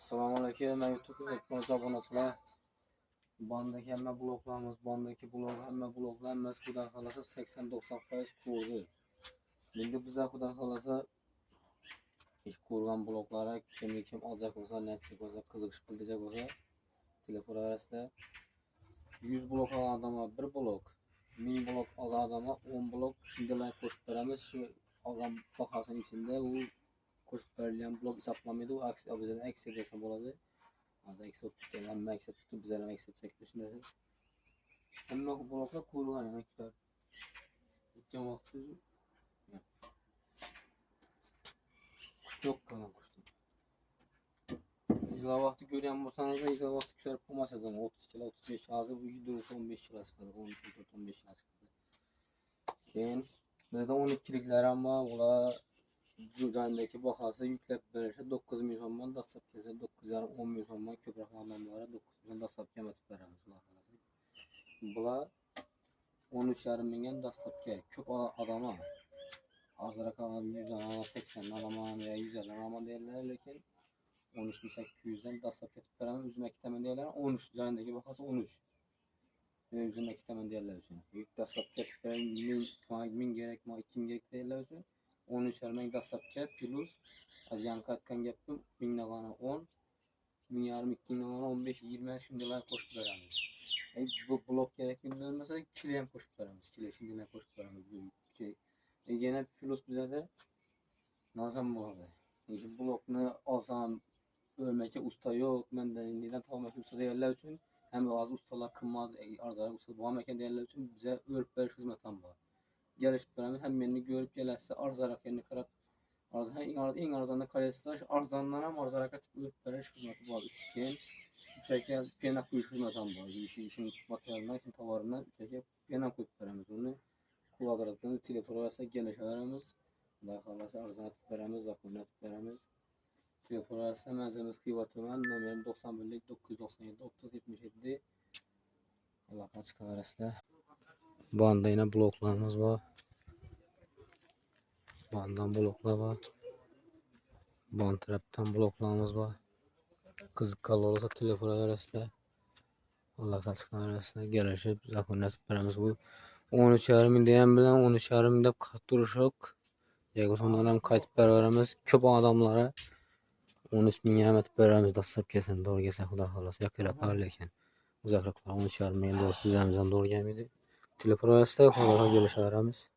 Assalomualaikum. Men YouTube obunachilar. Bandagi hamma bloglarimiz, bandagi blog hamma bloglarimiz xudo xolasa 80-90% ko'rdi. Endi bizlar xudo xolasa ish ko'rgan bloglara kim olacak bo'lsa, netchik bo'lsa, qiziqish bildirajak bo'lsa, telefon orasida 100 blog olgan odamga 1 blog, 1000 blog olgan odamga 10 blog shunday qo'shib beramiz. Shu olgan bahosini ichida u qo'shib berilgan blog hisoblanmaydi. U bizdan aksiya desa bo'ladi. Hozir aksiya tutgan, hamma aksiya tutib bizlar ham aksiya chekdik shunday. Hamma bloglar ko'rgan maktab. O'tgan vaqtda yo'q qilgan qushlar. Izla vaqti ko'rgan bo'lsangiz, izla vaqti ko'rib bo'lmasadan 30 kilo, 35 hozir bu 15 kilo chiqadi, 14-15 kilo chiqadi. Keyin bizda 12liklar ham bor, ular bu joydagi bahosi yuklab berishi 9 ming so'mdan dastlab kelsa 9,5-10 ming so'mdan ko'proq odamlar 9 mingdan dastlab kematib beramiz ularga. Bular 13,5 mingdan dastlabga ko'p odamlar hozir raqam 180 olaman ya 150 olaman deydilar, lekin 13.800 dan dastlab ketib beramiz. O'zim ikkitaman deydilar, 13 joydagi bahosi 13. O'zim ikkitaman deydilar uchun. Dastlab ketib beramiz, 1000 kerakmi, 2000 kerak deydilar uchun. 13,5 ming dastlabga plus yan qaytgan gapim 1000 dan 10, 1000,5 2000 15 20 shunday qo'shib beramiz. Bu blok kerakmi bo'lmasa, kilo ham qo'shib beramiz. Kilo shunday qo'shib beramiz. Yana plus bizada nozam bo'ladi. Blokni olsam o'rmaka usta yo'q, menda neden topmoq usta deydilar uchun ham o'z ustalar qimmat, arzon usta bo'lmagan deydilar uchun biza o'rib berish xizmati ham bor. Gelişip beramiz, hem meni görüp gelirse arzarak yerini qarab, eng arzonda qaraysiz, arzondan ham arzarak atib o'rib berish xizmati bor. Keyin uchaka pena qo'yish xizmati ham bor. Ishing materialdan, ishing tovarından uchaka pena qo'yib beramiz. Uni kvadratdan telefon orasida kelishaveramiz. Xudo xolasa arzon atib beramiz, zakon atib beramiz. Telefon orasida manzilimiz Xiva tuman, nomerim 91 997 3077. Aloqa chiqaverasizlar. Banda yine bloklarımız var. Bandan bloklar var. Band trap'tan bloklarımız var. Kızıkkal olursa telefona verirse Allah kaçkına verirse gelişip zakonnet veremiz bu. 13,5 ming diyen bilen 13,5 ming dep duruşuk. Yego sonradan kayıt veremiz. Köp adamlara 13 ming yemet veremiz. Dasıp kesen doğru kesen xuda xolasa yakırak alırken. Uzaklıklar 13,5 ming doğru düzemizden doğru gelmedi. Telefon arasında konulara gelişelerimiz.